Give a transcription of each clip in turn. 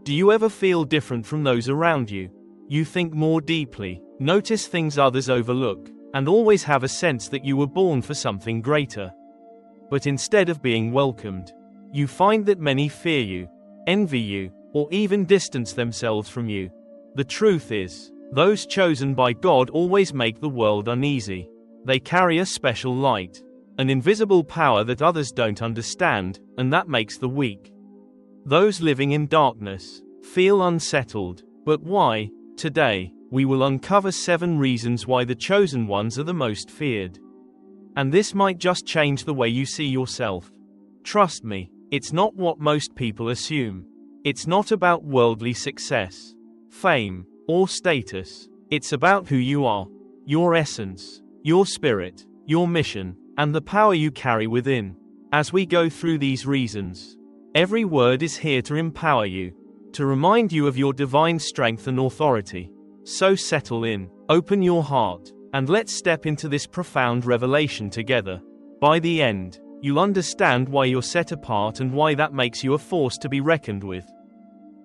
Do you ever feel different from those around you? You think more deeply, notice things others overlook, and always have a sense that you were born for something greater. But instead of being welcomed, you find that many fear you, envy you, or even distance themselves from you. The truth is, those chosen by God always make the world uneasy. They carry a special light, an invisible power that others don't understand, and that makes the weak. Those living in darkness feel unsettled. But why? Today, we will uncover 7 reasons why the chosen ones are the most feared. And this might just change the way you see yourself. Trust me, it's not what most people assume. It's not about worldly success, fame, or status. It's about who you are, your essence, your spirit, your mission, and the power you carry within. As we go through these reasons, every word is here to empower you, to remind you of your divine strength and authority. So settle in, open your heart, and let's step into this profound revelation together. By the end, you'll understand why you're set apart and why that makes you a force to be reckoned with.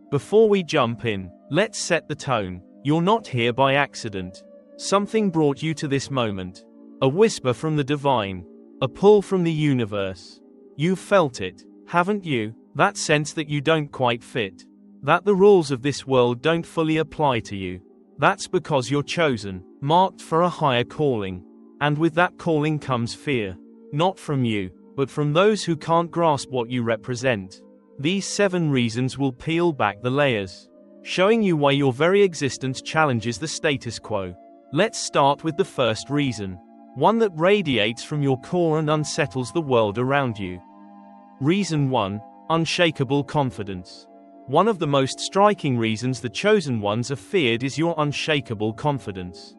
Before we jump in, let's set the tone. You're not here by accident. Something brought you to this moment. A whisper from the divine, a pull from the universe. You've felt it, haven't you? That sense that you don't quite fit. That the rules of this world don't fully apply to you. That's because you're chosen, marked for a higher calling. And with that calling comes fear. Not from you, but from those who can't grasp what you represent. These 7 reasons will peel back the layers, showing you why your very existence challenges the status quo. Let's start with the first reason. One that radiates from your core and unsettles the world around you. Reason 1. Unshakable confidence. One of the most striking reasons the chosen ones are feared is your unshakable confidence.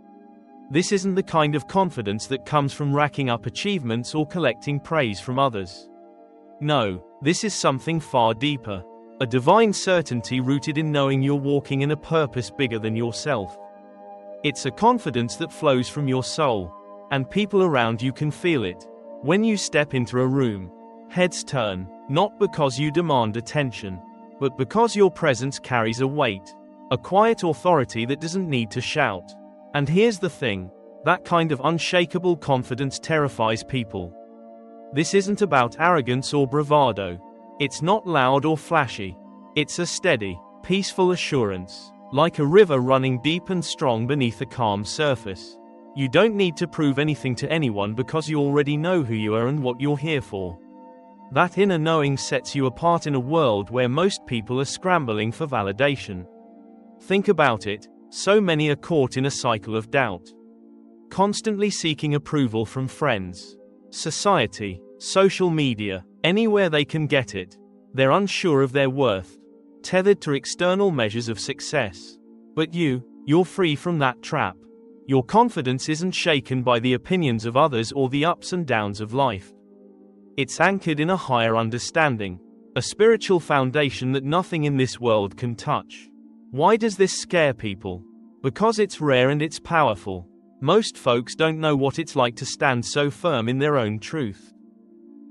This isn't the kind of confidence that comes from racking up achievements or collecting praise from others. No, this is something far deeper. A divine certainty rooted in knowing you're walking in a purpose bigger than yourself. It's a confidence that flows from your soul, and people around you can feel it. When you step into a room, heads turn, not because you demand attention, but because your presence carries a weight, a quiet authority that doesn't need to shout. And here's the thing, that kind of unshakable confidence terrifies people. This isn't about arrogance or bravado. It's not loud or flashy. It's a steady, peaceful assurance, like a river running deep and strong beneath a calm surface. You don't need to prove anything to anyone because you already know who you are and what you're here for. That inner knowing sets you apart in a world where most people are scrambling for validation. Think about it, so many are caught in a cycle of doubt. Constantly seeking approval from friends, society, social media, anywhere they can get it. They're unsure of their worth, tethered to external measures of success. But you're free from that trap. Your confidence isn't shaken by the opinions of others or the ups and downs of life. It's anchored in a higher understanding, a spiritual foundation that nothing in this world can touch. Why does this scare people? Because it's rare and it's powerful. Most folks don't know what it's like to stand so firm in their own truth.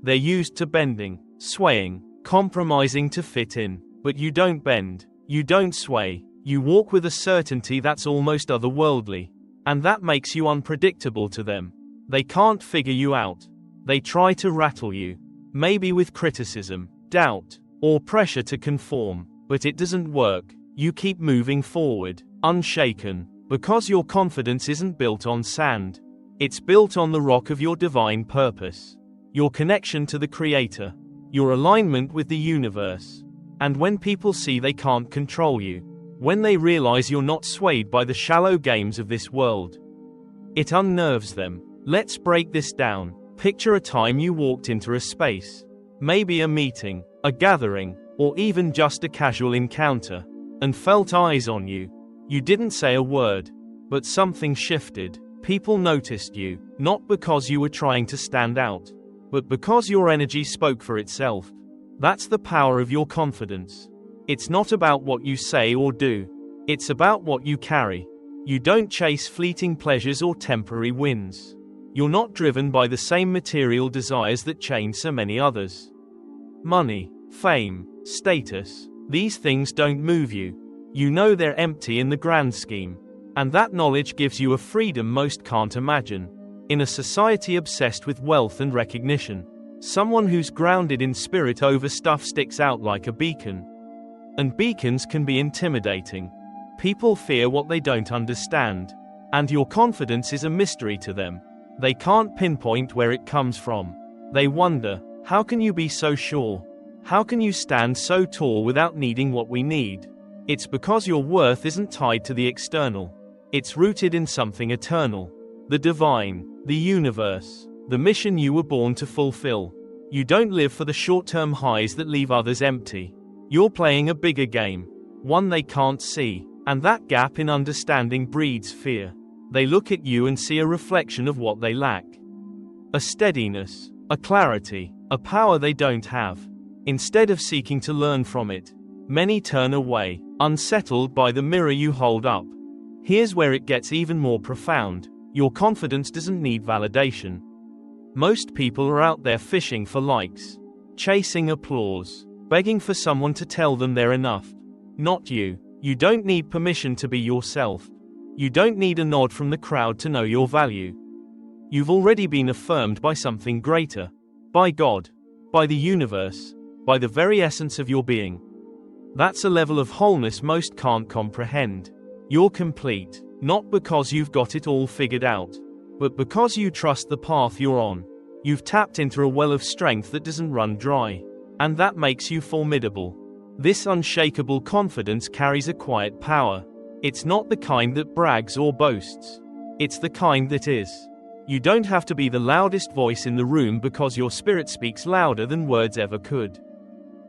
They're used to bending, swaying, compromising to fit in. But you don't bend, you don't sway, you walk with a certainty that's almost otherworldly. And that makes you unpredictable to them. They can't figure you out. They try to rattle you, maybe with criticism, doubt, or pressure to conform, but it doesn't work. You keep moving forward, unshaken, because your confidence isn't built on sand. It's built on the rock of your divine purpose, your connection to the Creator, your alignment with the universe. And when people see they can't control you, when they realize you're not swayed by the shallow games of this world, it unnerves them. Let's break this down. Picture a time you walked into a space, maybe a meeting, a gathering, or even just a casual encounter, and felt eyes on you. You didn't say a word, but something shifted. People noticed you, not because you were trying to stand out, but because your energy spoke for itself. That's the power of your confidence. It's not about what you say or do. It's about what you carry. You don't chase fleeting pleasures or temporary wins. You're not driven by the same material desires that chain so many others. Money, fame, status, These things don't move you. You know they're empty in the grand scheme. And that knowledge gives you a freedom most can't imagine. In a society obsessed with wealth and recognition, someone who's grounded in spirit over stuff sticks out like a beacon. And beacons can be intimidating. People fear what they don't understand. And your confidence is a mystery to them. They can't pinpoint where it comes from. They wonder, how can you be so sure? How can you stand so tall without needing what we need? It's because your worth isn't tied to the external. It's rooted in something eternal. The divine, the universe, the mission you were born to fulfill. You don't live for the short-term highs that leave others empty. You're playing a bigger game, one they can't see, and that gap in understanding breeds fear. They look at you and see a reflection of what they lack. A steadiness, a clarity, a power they don't have. Instead of seeking to learn from it, many turn away, unsettled by the mirror you hold up. Here's where it gets even more profound. Your confidence doesn't need validation. Most people are out there fishing for likes, chasing applause, begging for someone to tell them they're enough. Not you. You don't need permission to be yourself. You don't need a nod from the crowd to know your value. You've already been affirmed by something greater. By God. By the universe. By the very essence of your being. That's a level of wholeness most can't comprehend. You're complete, not because you've got it all figured out, but because you trust the path you're on. You've tapped into a well of strength that doesn't run dry. And that makes you formidable. This unshakable confidence carries a quiet power. It's not the kind that brags or boasts. It's the kind that is. You don't have to be the loudest voice in the room because your spirit speaks louder than words ever could.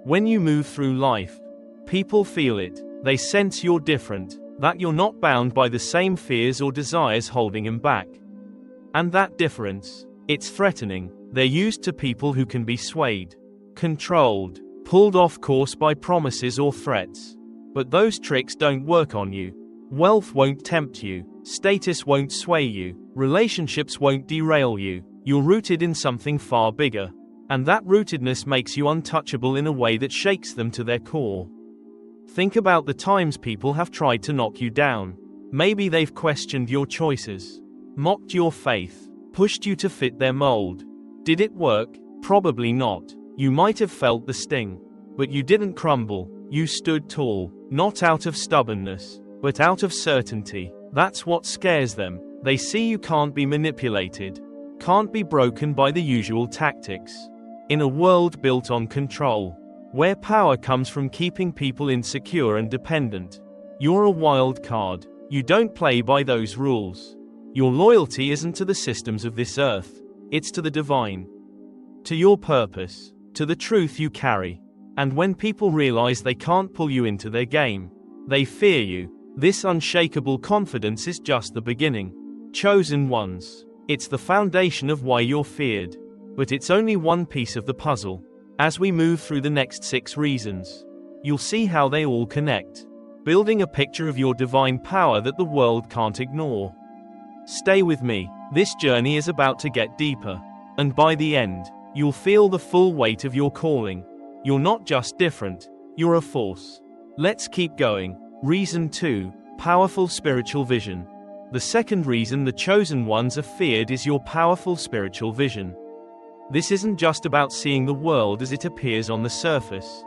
When you move through life, people feel it. They sense you're different, that you're not bound by the same fears or desires holding them back. And that difference, it's threatening. They're used to people who can be swayed, controlled, pulled off course by promises or threats. But those tricks don't work on you. Wealth won't tempt you, status won't sway you, relationships won't derail you. You're rooted in something far bigger. And that rootedness makes you untouchable in a way that shakes them to their core. Think about the times people have tried to knock you down. Maybe they've questioned your choices, mocked your faith, pushed you to fit their mold. Did it work? Probably not. You might have felt the sting. But you didn't crumble. You stood tall, not out of stubbornness, but out of certainty. That's what scares them. They see you can't be manipulated, can't be broken by the usual tactics. In a world built on control, where power comes from keeping people insecure and dependent, you're a wild card. You don't play by those rules. Your loyalty isn't to the systems of this earth, it's to the divine, to your purpose, to the truth you carry. And when people realize they can't pull you into their game, they fear you. This unshakable confidence is just the beginning. Chosen ones. It's the foundation of why you're feared. But it's only one piece of the puzzle. As we move through the next 6 reasons, you'll see how they all connect, building a picture of your divine power that the world can't ignore. Stay with me. This journey is about to get deeper. And by the end, you'll feel the full weight of your calling. You're not just different, you're a force. Let's keep going. Reason 2, powerful spiritual vision. The second reason the chosen ones are feared is your powerful spiritual vision. This isn't just about seeing the world as it appears on the surface.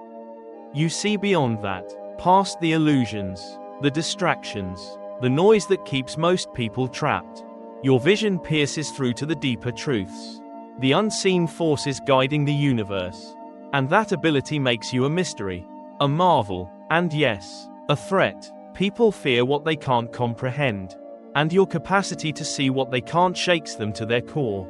You see beyond that, past the illusions, the distractions, the noise that keeps most people trapped. Your vision pierces through to the deeper truths, the unseen forces guiding the universe. And that ability makes you a mystery, a marvel, and yes, a threat. People fear what they can't comprehend. And your capacity to see what they can't shakes them to their core.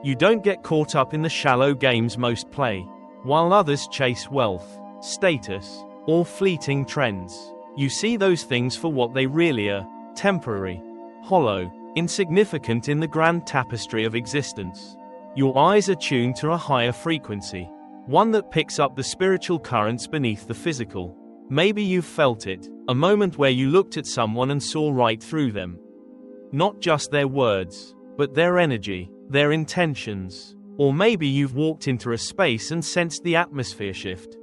You don't get caught up in the shallow games most play, while others chase wealth, status, or fleeting trends. You see those things for what they really are, temporary, hollow, insignificant in the grand tapestry of existence. Your eyes are tuned to a higher frequency, one that picks up the spiritual currents beneath the physical. Maybe you've felt it, a moment where you looked at someone and saw right through them. Not just their words, but their energy, their intentions. Or maybe you've walked into a space and sensed the atmosphere shift.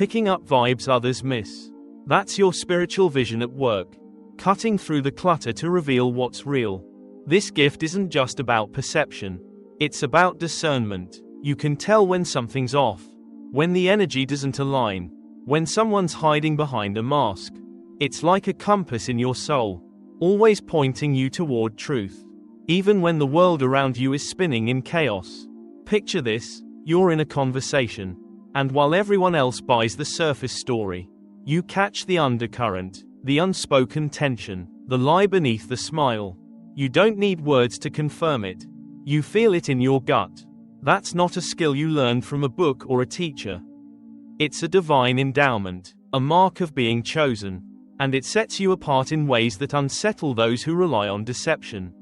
picking up vibes others miss. That's your spiritual vision at work, cutting through the clutter to reveal what's real. This gift isn't just about perception. It's about discernment. You can tell when something's off, when the energy doesn't align, when someone's hiding behind a mask. It's like a compass in your soul, always pointing you toward truth, even when the world around you is spinning in chaos. Picture this: you're in a conversation, and while everyone else buys the surface story, you catch the undercurrent, the unspoken tension, the lie beneath the smile. You don't need words to confirm it. You feel it in your gut. That's not a skill you learned from a book or a teacher. It's a divine endowment, a mark of being chosen, and it sets you apart in ways that unsettle those who rely on deception.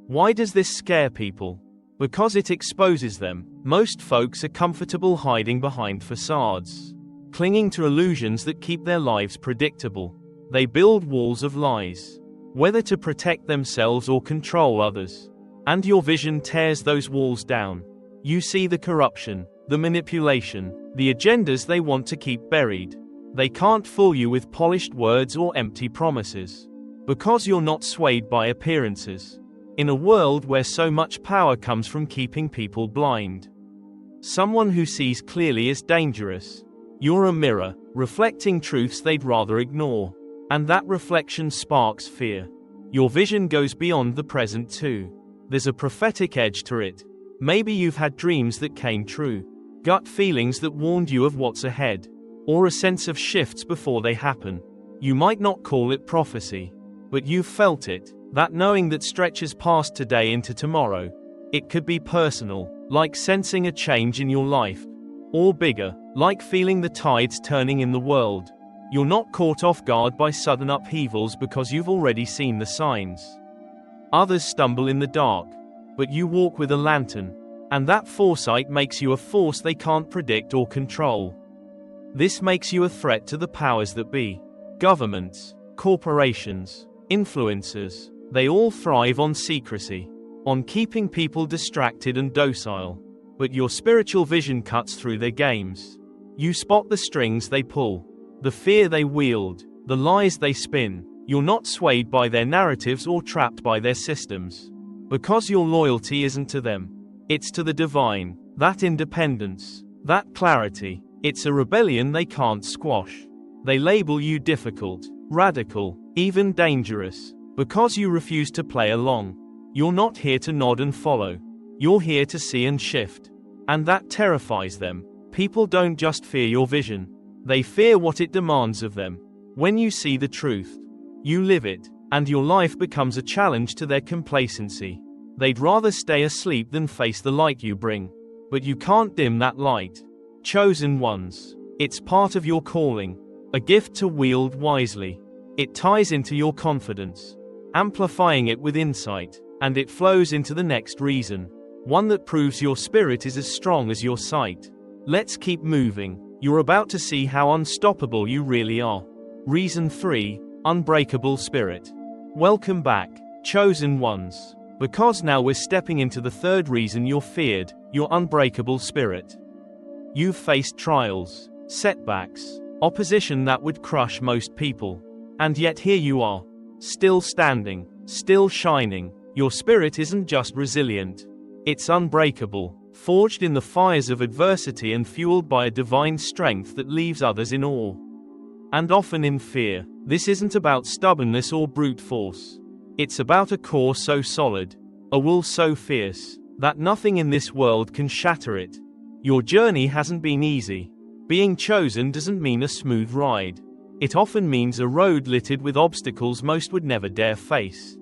Why does this scare people? Because it exposes them. Most folks are comfortable hiding behind facades, clinging to illusions that keep their lives predictable. They build walls of lies, whether to protect themselves or control others. And your vision tears those walls down. You see the corruption, the manipulation, the agendas they want to keep buried. They can't fool you with polished words or empty promises, because you're not swayed by appearances. In a world where so much power comes from keeping people blind, someone who sees clearly is dangerous. You're a mirror, reflecting truths they'd rather ignore. And that reflection sparks fear. Your vision goes beyond the present too. There's a prophetic edge to it. Maybe you've had dreams that came true, gut feelings that warned you of what's ahead, or a sense of shifts before they happen. You might not call it prophecy, but you've felt it, that knowing that stretches past today into tomorrow. It could be personal, like sensing a change in your life, or bigger, like feeling the tides turning in the world. You're not caught off guard by sudden upheavals because you've already seen the signs. Others stumble in the dark, but you walk with a lantern, and that foresight makes you a force they can't predict or control. This makes you a threat to the powers that be. Governments, corporations, influencers, they all thrive on secrecy, on keeping people distracted and docile. But your spiritual vision cuts through their games. You spot the strings they pull, the fear they wield, the lies they spin. You're not swayed by their narratives or trapped by their systems, because your loyalty isn't to them. It's to the divine, that independence, that clarity. It's a rebellion they can't squash. They label you difficult, radical, even dangerous, because you refuse to play along. You're not here to nod and follow. You're here to see and shift. And that terrifies them. People don't just fear your vision. They fear what it demands of them. When you see the truth, you live it, and your life becomes a challenge to their complacency. They'd rather stay asleep than face the light you bring. But you can't dim that light. Chosen ones. It's part of your calling, a gift to wield wisely. It ties into your confidence, amplifying it with insight, and it flows into the next reason, one that proves your spirit is as strong as your sight. Let's keep moving. You're about to see how unstoppable you really are. Reason 3, Unbreakable Spirit. Welcome back, chosen ones. Because now we're stepping into the third reason you're feared, your unbreakable spirit. You've faced trials, setbacks, opposition that would crush most people. And yet here you are, still standing, still shining. Your spirit isn't just resilient. It's unbreakable, forged in the fires of adversity and fueled by a divine strength that leaves others in awe, and often in fear. This isn't about stubbornness or brute force. It's about a core so solid, a will so fierce, that nothing in this world can shatter it. Your journey hasn't been easy. Being chosen doesn't mean a smooth ride. It often means a road littered with obstacles most would never dare face.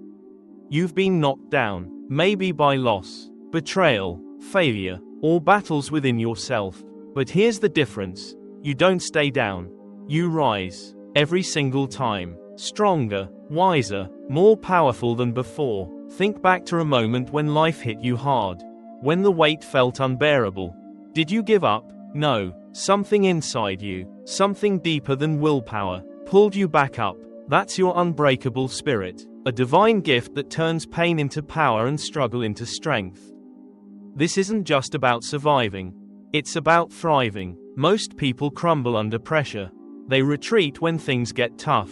You've been knocked down, maybe by loss, betrayal, failure, or battles within yourself. But here's the difference. You don't stay down. You rise, every single time, stronger, wiser, more powerful than before. Think back to a moment when life hit you hard, when the weight felt unbearable. Did you give up? No. Something inside you, something deeper than willpower, pulled you back up. That's your unbreakable spirit, a divine gift that turns pain into power and struggle into strength. This isn't just about surviving. It's about thriving. Most people crumble under pressure. They retreat when things get tough.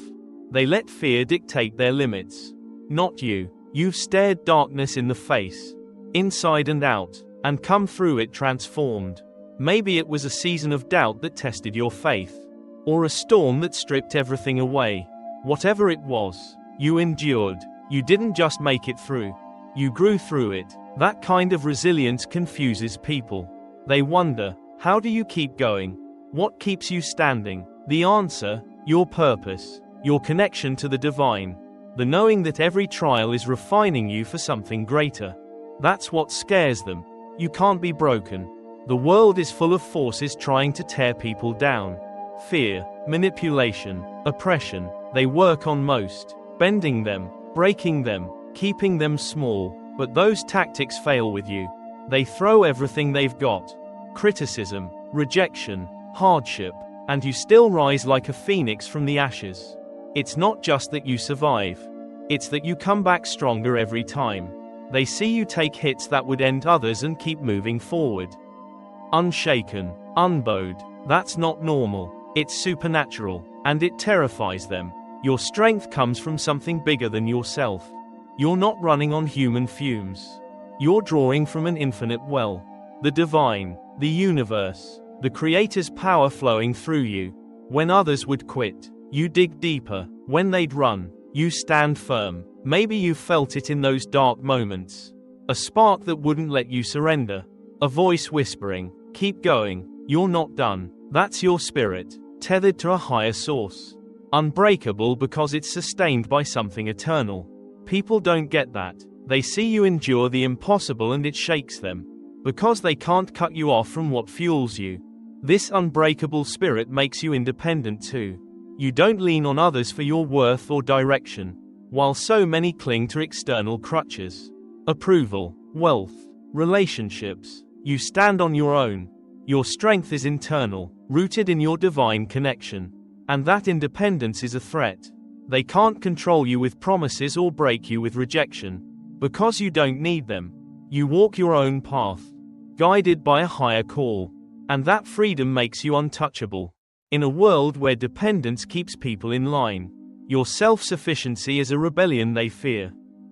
They let fear dictate their limits. Not you. You've stared darkness in the face, inside and out, and come through it transformed. Maybe it was a season of doubt that tested your faith, or a storm that stripped everything away. Whatever it was, you endured. You didn't just make it through. You grew through it. That kind of resilience confuses people. They wonder, how do you keep going? What keeps you standing? The answer, your purpose, your connection to the divine, the knowing that every trial is refining you for something greater. That's what scares them. You can't be broken. The world is full of forces trying to tear people down. Fear, manipulation, oppression, they work on most, bending them, breaking them, keeping them small, but those tactics fail with you. They throw everything they've got. Criticism, rejection, hardship, and you still rise like a phoenix from the ashes. It's not just that you survive. It's that you come back stronger every time. They see you take hits that would end others and keep moving forward. Unshaken, unbowed, that's not normal. It's supernatural, and it terrifies them. Your strength comes from something bigger than yourself. You're not running on human fumes. You're drawing from an infinite well. The divine, the universe, the Creator's power flowing through you. When others would quit, you dig deeper. When they'd run, you stand firm. Maybe you felt it in those dark moments. A spark that wouldn't let you surrender. A voice whispering, keep going, you're not done. That's your spirit, tethered to a higher source. Unbreakable because it's sustained by something eternal. People don't get that. They see you endure the impossible and it shakes them. Because they can't cut you off from what fuels you. This unbreakable spirit makes you independent too. You don't lean on others for your worth or direction, while so many cling to external crutches. Approval, wealth, relationships. You stand on your own. Your strength is internal, rooted in your divine connection. And that independence is a threat. They can't control you with promises or break you with rejection. Because you don't need them. You walk your own path, guided by a higher call. And that freedom makes you untouchable. In a world where dependence keeps people in line, your self-sufficiency is a rebellion they fear.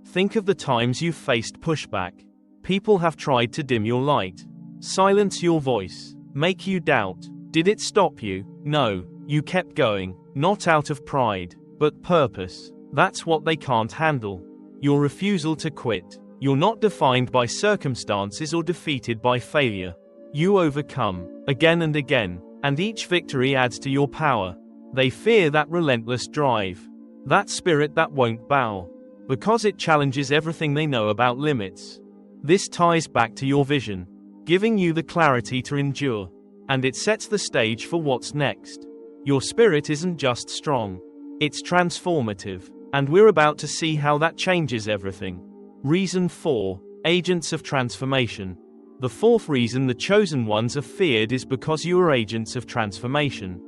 Think of the times you've faced pushback. People have tried to dim your light, silence your voice, make you doubt. Did it stop you? No, you kept going, not out of pride, but purpose. That's what they can't handle. Your refusal to quit. You're not defined by circumstances or defeated by failure. You overcome, again and again, and each victory adds to your power. They fear that relentless drive, that spirit that won't bow, because it challenges everything they know about limits. This ties back to your vision, giving you the clarity to endure, and it sets the stage for what's next. Your spirit isn't just strong, it's transformative, and we're about to see how that changes everything. Reason 4, Agents of Transformation. The fourth reason the chosen ones are feared is because you are agents of transformation.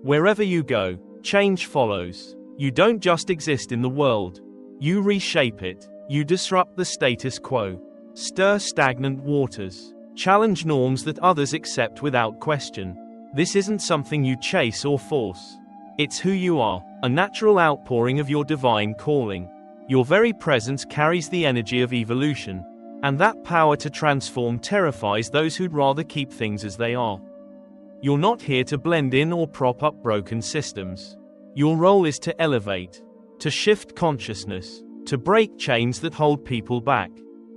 Wherever you go, change follows. You don't just exist in the world. You reshape it. You disrupt the status quo. Stir stagnant waters. Challenge norms that others accept without question. This isn't something you chase or force. It's who you are, a natural outpouring of your divine calling. Your very presence carries the energy of evolution. And that power to transform terrifies those who'd rather keep things as they are. You're not here to blend in or prop up broken systems. Your role is to elevate, to shift consciousness, to break chains that hold people back.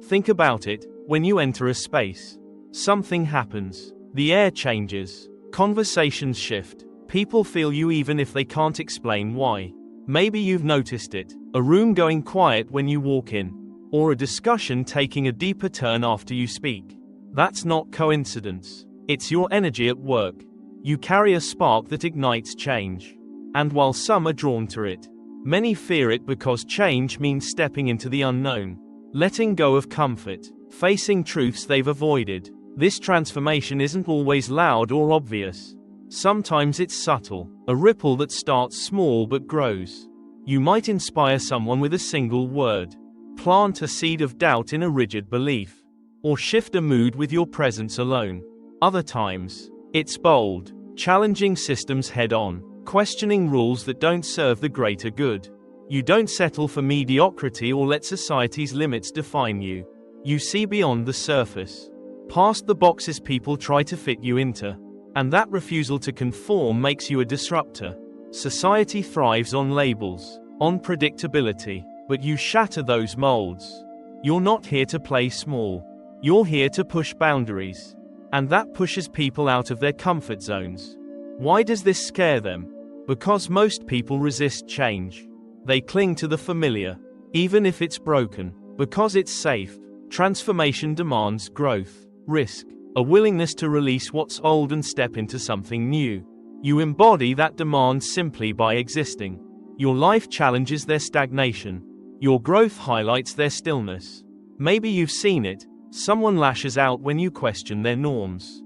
Think about it, when you enter a space, something happens, the air changes, conversations shift, people feel you even if they can't explain why. Maybe you've noticed it, a room going quiet when you walk in, or a discussion taking a deeper turn after you speak. That's not coincidence. It's your energy at work. You carry a spark that ignites change. And while some are drawn to it, many fear it because change means stepping into the unknown, letting go of comfort, facing truths they've avoided. This transformation isn't always loud or obvious. Sometimes it's subtle, a ripple that starts small but grows. You might inspire someone with a single word, plant a seed of doubt in a rigid belief, or shift a mood with your presence alone. Other times, It's bold, challenging systems head-on, questioning rules that don't serve the greater good. You don't settle for mediocrity or let society's limits define you. You see beyond the surface, past the boxes people try to fit you into. And that refusal to conform makes you a disruptor. Society thrives on labels, on predictability, but you shatter those molds. You're not here to play small. You're here to push boundaries. And that pushes people out of their comfort zones. Why does this scare them? Because most people resist change. They cling to the familiar, even if it's broken, because it's safe. Transformation demands growth, risk, a willingness to release what's old and step into something new. You embody that demand simply by existing. Your life challenges their stagnation. Your growth highlights their stillness. Maybe you've seen it. Someone lashes out when you question their norms.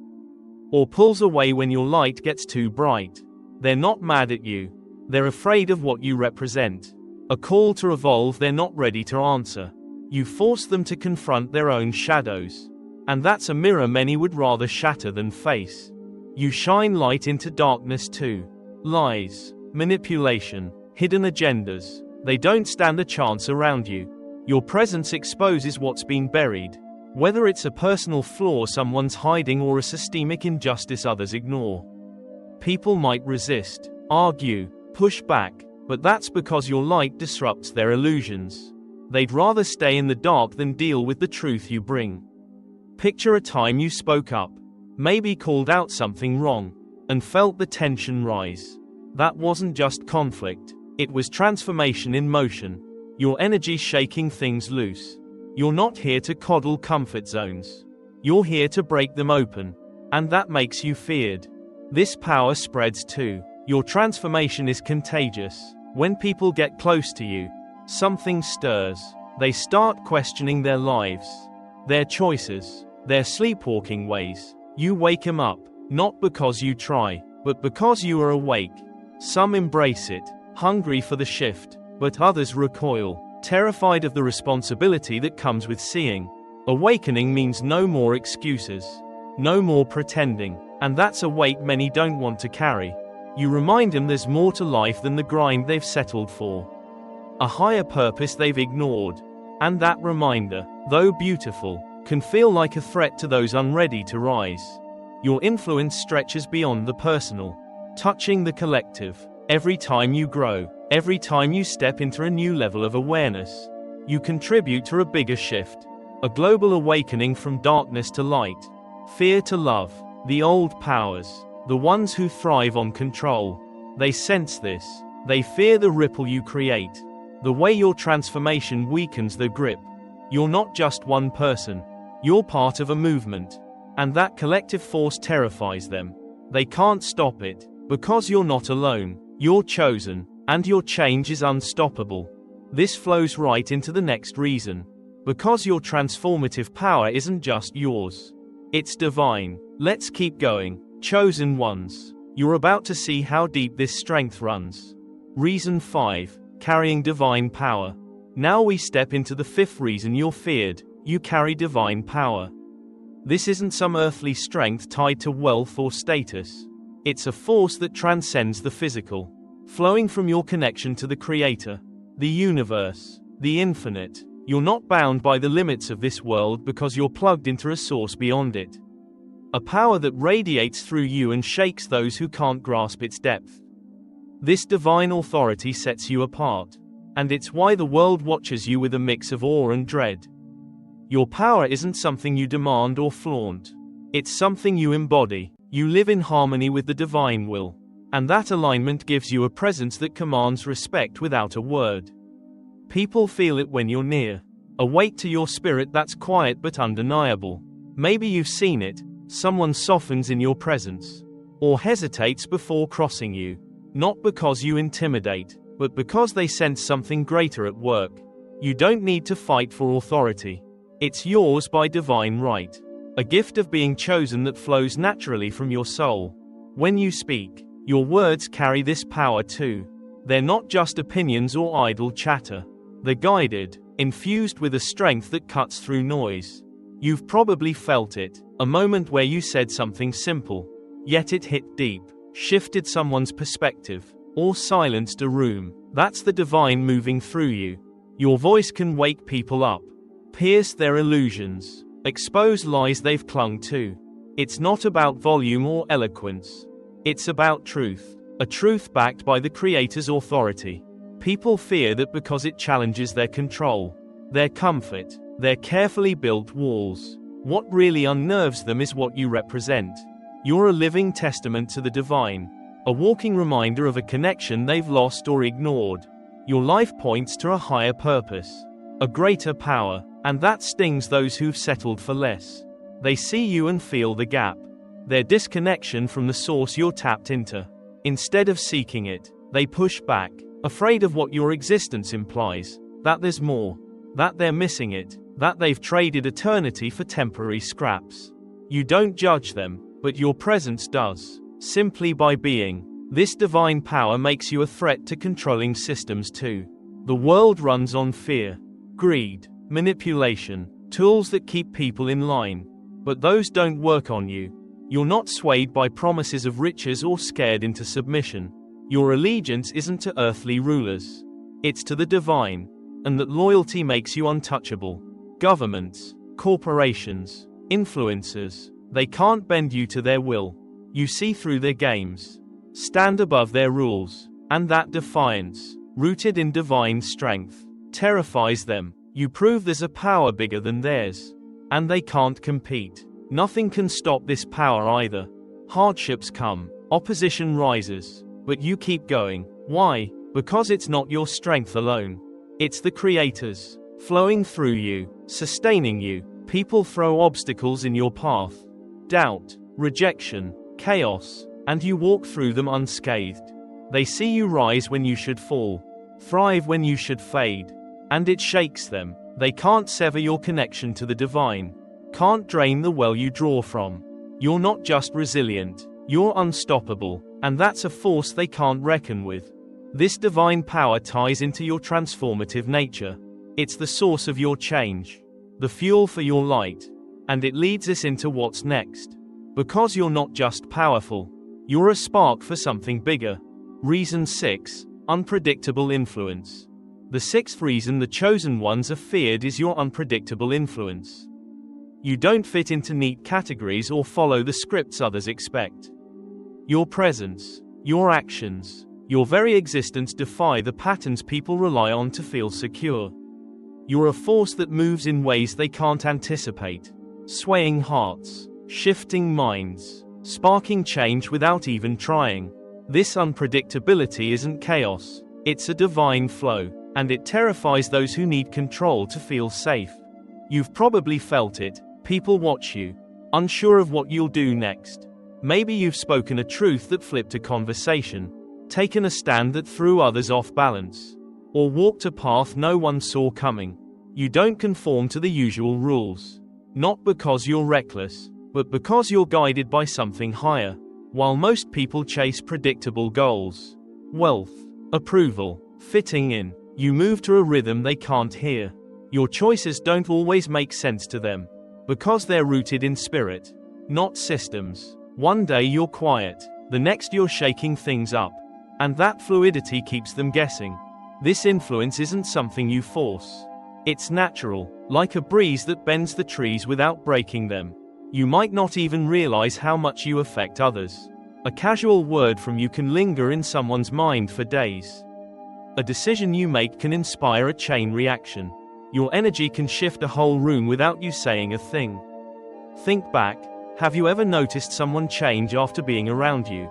Or pulls away when your light gets too bright. They're not mad at you. They're afraid of what you represent. A call to evolve they're not ready to answer. You force them to confront their own shadows. And that's a mirror many would rather shatter than face. You shine light into darkness too. Lies, manipulation, hidden agendas. They don't stand a chance around you. Your presence exposes what's been buried. Whether it's a personal flaw someone's hiding or a systemic injustice others ignore. People might resist, argue, push back, but that's because your light disrupts their illusions. They'd rather stay in the dark than deal with the truth you bring. Picture a time you spoke up, maybe called out something wrong, and felt the tension rise. That wasn't just conflict, it was transformation in motion. Your energy shaking things loose. You're not here to coddle comfort zones. You're here to break them open. And that makes you feared. This power spreads too. Your transformation is contagious. When people get close to you, something stirs. They start questioning their lives, their choices, their sleepwalking ways. You wake them up, not because you try, but because you are awake. Some embrace it, hungry for the shift, but others recoil, terrified of the responsibility that comes with seeing. Awakening means no more excuses, no more pretending, and that's a weight many don't want to carry. You remind them there's more to life than the grind they've settled for. A higher purpose they've ignored. And that reminder, though beautiful, can feel like a threat to those unready to rise. Your influence stretches beyond the personal, touching the collective. Every time you grow, every time you step into a new level of awareness, you contribute to a bigger shift. A global awakening from darkness to light, fear to love. The old powers, the ones who thrive on control, they sense this. They fear the ripple you create. The way your transformation weakens their grip. You're not just one person. You're part of a movement. And that collective force terrifies them. They can't stop it. Because you're not alone. You're chosen. And your change is unstoppable. This flows right into the next reason. Because your transformative power isn't just yours. It's divine. Let's keep going. Chosen ones. You're about to see how deep this strength runs. Reason 5. Carrying divine power. Now we step into the fifth reason you're feared. You carry divine power. This isn't some earthly strength tied to wealth or status. It's a force that transcends the physical, flowing from your connection to the Creator, the universe, the infinite. You're not bound by the limits of this world because you're plugged into a source beyond it. A power that radiates through you and shakes those who can't grasp its depth. This divine authority sets you apart, and it's why the world watches you with a mix of awe and dread. Your power isn't something you demand or flaunt. It's something you embody. You live in harmony with the divine will, and that alignment gives you a presence that commands respect without a word. People feel it when you're near. A weight to your spirit that's quiet but undeniable. Maybe you've seen it. Someone softens in your presence, or hesitates before crossing you. Not because you intimidate, but because they sense something greater at work. You don't need to fight for authority. It's yours by divine right. A gift of being chosen that flows naturally from your soul. When you speak, your words carry this power too. They're not just opinions or idle chatter. They're guided, infused with a strength that cuts through noise. You've probably felt it, a moment where you said something simple, yet it hit deep, shifted someone's perspective, or silenced a room. That's the divine moving through you. Your voice can wake people up, pierce their illusions, expose lies they've clung to. It's not about volume or eloquence. It's about truth, a truth backed by the Creator's authority. People fear that because it challenges their control, their comfort, their carefully built walls. What really unnerves them is what you represent. You're a living testament to the divine, a walking reminder of a connection they've lost or ignored. Your life points to a higher purpose, a greater power, and that stings those who've settled for less. They see you and feel the gap, their disconnection from the source you're tapped into. Instead of seeking it, they push back, afraid of what your existence implies, that there's more, that they're missing it, that they've traded eternity for temporary scraps. You don't judge them, but your presence does. Simply by being. This divine power makes you a threat to controlling systems too. The world runs on fear, greed, manipulation, tools that keep people in line. But those don't work on you. You're not swayed by promises of riches or scared into submission. Your allegiance isn't to earthly rulers. It's to the divine. And that loyalty makes you untouchable. Governments, corporations, influencers, they can't bend you to their will. You see through their games, stand above their rules, and that defiance, rooted in divine strength, terrifies them. You prove there's a power bigger than theirs, and they can't compete. Nothing can stop this power either. Hardships come, opposition rises, but you keep going. Why? Because it's not your strength alone. It's the Creator's, flowing through you, sustaining you. People throw obstacles in your path. Doubt, rejection, chaos, and you walk through them unscathed. They see you rise when you should fall, thrive when you should fade, and it shakes them. They can't sever your connection to the divine, can't drain the well you draw from. You're not just resilient, you're unstoppable, and that's a force they can't reckon with. This divine power ties into your transformative nature. It's the source of your change, the fuel for your light, and it leads us into what's next. Because you're not just powerful, you're a spark for something bigger. Reason 6, unpredictable influence. The sixth reason the chosen ones are feared is your unpredictable influence. You don't fit into neat categories or follow the scripts others expect. Your presence, your actions, your very existence defy the patterns people rely on to feel secure. You're a force that moves in ways they can't anticipate, swaying hearts, shifting minds, sparking change without even trying. This unpredictability isn't chaos, it's a divine flow, and it terrifies those who need control to feel safe. You've probably felt it. People watch you, unsure of what you'll do next. Maybe you've spoken a truth that flipped a conversation, taken a stand that threw others off balance, or walked a path no one saw coming. You don't conform to the usual rules, not because you're reckless, but because you're guided by something higher. While most people chase predictable goals, wealth, approval, fitting in, you move to a rhythm they can't hear. Your choices don't always make sense to them, because they're rooted in spirit, not systems. One day you're quiet, the next you're shaking things up, and that fluidity keeps them guessing. This influence isn't something you force. It's natural, like a breeze that bends the trees without breaking them. You might not even realize how much you affect others. A casual word from you can linger in someone's mind for days. A decision you make can inspire a chain reaction. Your energy can shift a whole room without you saying a thing. Think back. Have you ever noticed someone change after being around you?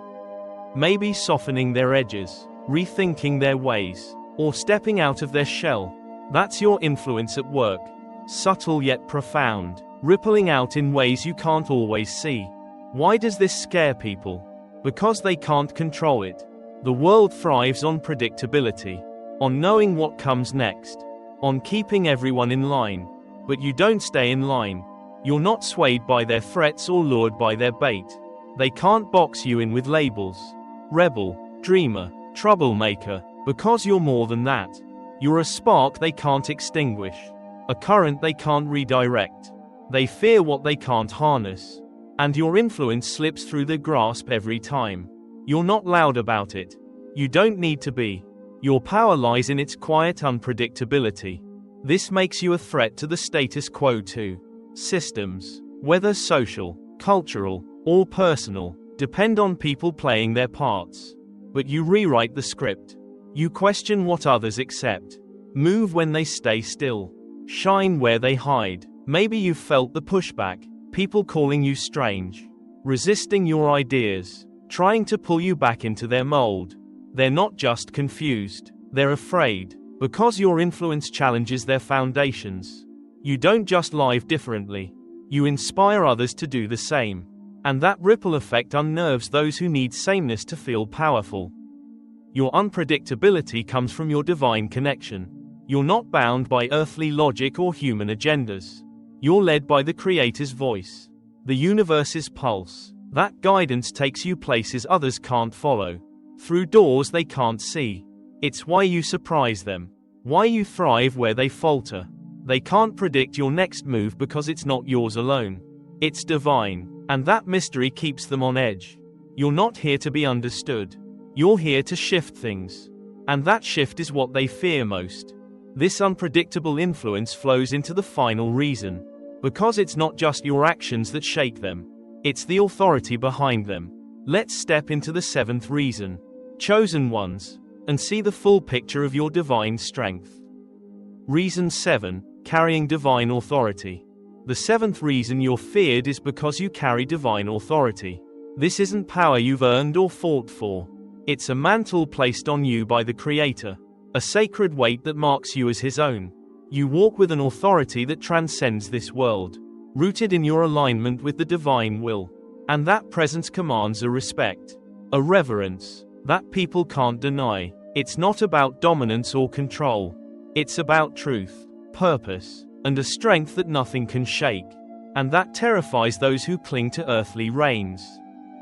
Maybe softening their edges, rethinking their ways, or stepping out of their shell. That's your influence at work. Subtle yet profound, rippling out in ways you can't always see. Why does this scare people? Because they can't control it. The world thrives on predictability, on knowing what comes next, on keeping everyone in line. But you don't stay in line. You're not swayed by their threats or lured by their bait. They can't box you in with labels. Rebel, dreamer, troublemaker, because you're more than that. You're a spark they can't extinguish, a current they can't redirect. They fear what they can't harness. And your influence slips through their grasp every time. You're not loud about it. You don't need to be. Your power lies in its quiet unpredictability. This makes you a threat to the status quo too. Systems, whether social, cultural, or personal, depend on people playing their parts. But you rewrite the script. You question what others accept. Move when they stay still. Shine where they hide. Maybe you've felt the pushback. People calling you strange. Resisting your ideas. Trying to pull you back into their mold. They're not just confused. They're afraid. Because your influence challenges their foundations. You don't just live differently. You inspire others to do the same. And that ripple effect unnerves those who need sameness to feel powerful. Your unpredictability comes from your divine connection. You're not bound by earthly logic or human agendas. You're led by the Creator's voice. The universe's pulse. That guidance takes you places others can't follow. Through doors they can't see. It's why you surprise them. Why you thrive where they falter. They can't predict your next move because it's not yours alone. It's divine. And that mystery keeps them on edge. You're not here to be understood. You're here to shift things. And that shift is what they fear most. This unpredictable influence flows into the final reason. Because it's not just your actions that shake them. It's the authority behind them. Let's step into the seventh reason. Chosen ones. And see the full picture of your divine strength. Reason 7. Carrying divine authority. The seventh reason you're feared is because you carry divine authority. This isn't power you've earned or fought for. It's a mantle placed on you by the Creator. A sacred weight that marks you as His own. You walk with an authority that transcends this world. Rooted in your alignment with the divine will. And that presence commands a respect. A reverence. That people can't deny. It's not about dominance or control. It's about truth, purpose, and a strength that nothing can shake. And that terrifies those who cling to earthly reigns.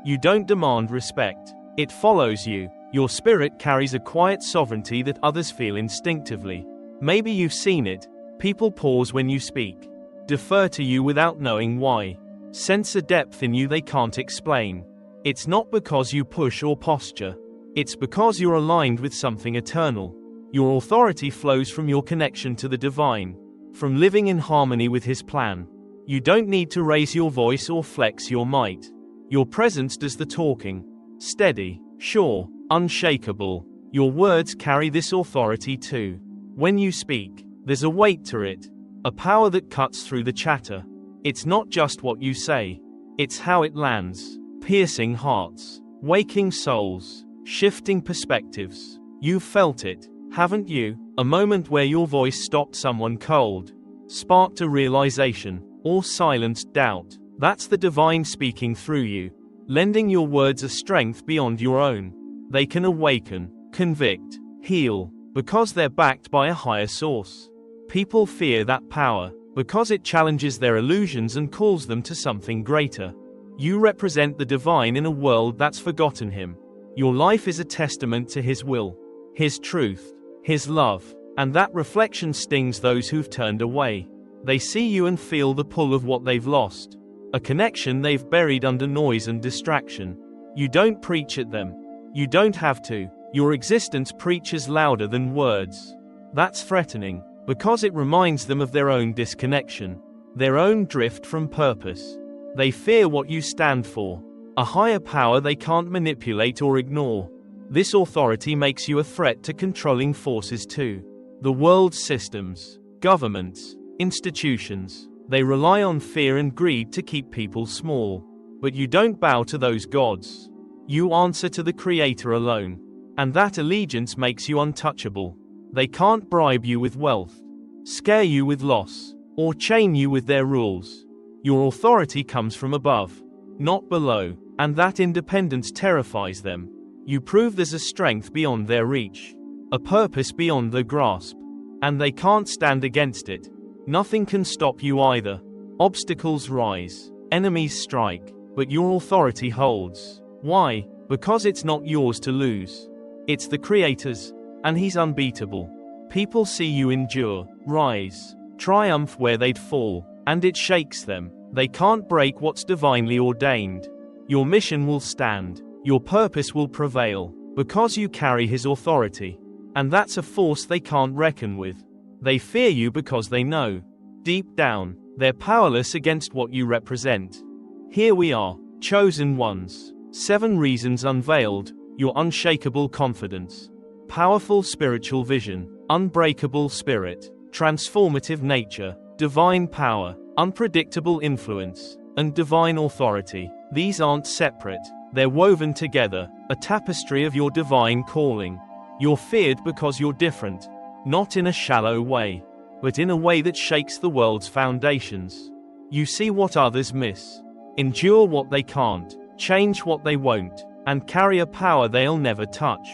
You don't demand respect. It follows you. Your spirit carries a quiet sovereignty that others feel instinctively. Maybe you've seen it. People pause when you speak. Defer to you without knowing why. Sense a depth in you they can't explain. It's not because you push or posture. It's because you're aligned with something eternal. Your authority flows from your connection to the divine. From living in harmony with His plan. You don't need to raise your voice or flex your might. Your presence does the talking. Steady, sure, unshakable. Your words carry this authority too. When you speak, there's a weight to it. A power that cuts through the chatter. It's not just what you say. It's how it lands. Piercing hearts. Waking souls. Shifting perspectives. You've felt it, haven't you? A moment where your voice stopped someone cold. Sparked a realization. Or silenced doubt. That's the divine speaking through you. Lending your words a strength beyond your own. They can awaken, convict, heal, because they're backed by a higher source. People fear that power, because it challenges their illusions and calls them to something greater. You represent the divine in a world that's forgotten Him. Your life is a testament to His will, His truth, His love, and that reflection stings those who've turned away. They see you and feel the pull of what they've lost. A connection they've buried under noise and distraction. You don't preach at them. You don't have to. Your existence preaches louder than words. That's threatening, because it reminds them of their own disconnection, their own drift from purpose. They fear what you stand for, a higher power they can't manipulate or ignore. This authority makes you a threat to controlling forces too. The world's systems, governments, institutions, they rely on fear and greed to keep people small. But you don't bow to those gods. You answer to the Creator alone. And that allegiance makes you untouchable. They can't bribe you with wealth, scare you with loss, or chain you with their rules. Your authority comes from above, not below, and that independence terrifies them. You prove there's a strength beyond their reach, a purpose beyond their grasp, and they can't stand against it. Nothing can stop you either. Obstacles rise, enemies strike, but your authority holds. Why? Because it's not yours to lose. It's the Creator's, and He's unbeatable. People see you endure, rise, triumph where they'd fall, and it shakes them. They can't break what's divinely ordained. Your mission will stand. Your purpose will prevail, because you carry His authority. And that's a force they can't reckon with. They fear you because they know, deep down, they're powerless against what you represent. Here we are, chosen ones. 7 reasons unveiled: your unshakable confidence, powerful spiritual vision, unbreakable spirit, transformative nature, divine power, unpredictable influence, and divine authority. These aren't separate, they're woven together, a tapestry of your divine calling. You're feared because you're different, not in a shallow way, but in a way that shakes the world's foundations. You see what others miss, endure what they can't, change what they won't, and carry a power they'll never touch.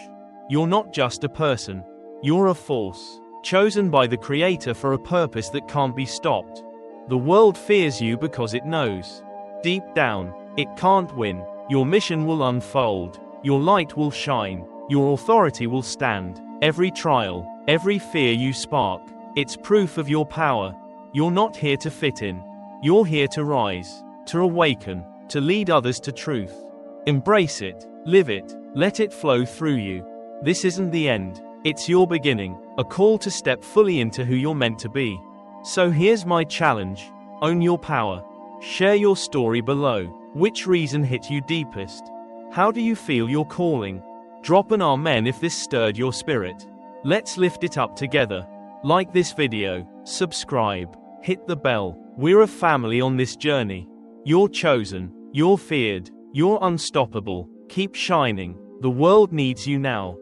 You're not just a person, you're a force, chosen by the Creator for a purpose that can't be stopped. The world fears you because it knows, deep down, it can't win. Your mission will unfold, your light will shine, your authority will stand. Every trial, every fear you spark, it's proof of your power. You're not here to fit in, you're here to rise, to awaken, to lead others to truth. Embrace it, live it, let it flow through you. This isn't the end, it's your beginning, a call to step fully into who you're meant to be. So here's my challenge: own your power. Share your story below. Which reason hit you deepest? How do you feel your calling? Drop an amen if this stirred your spirit. Let's lift it up together. Like this video, subscribe, hit the bell. We're a family on this journey. You're chosen, you're feared, you're unstoppable. Keep shining. The world needs you now.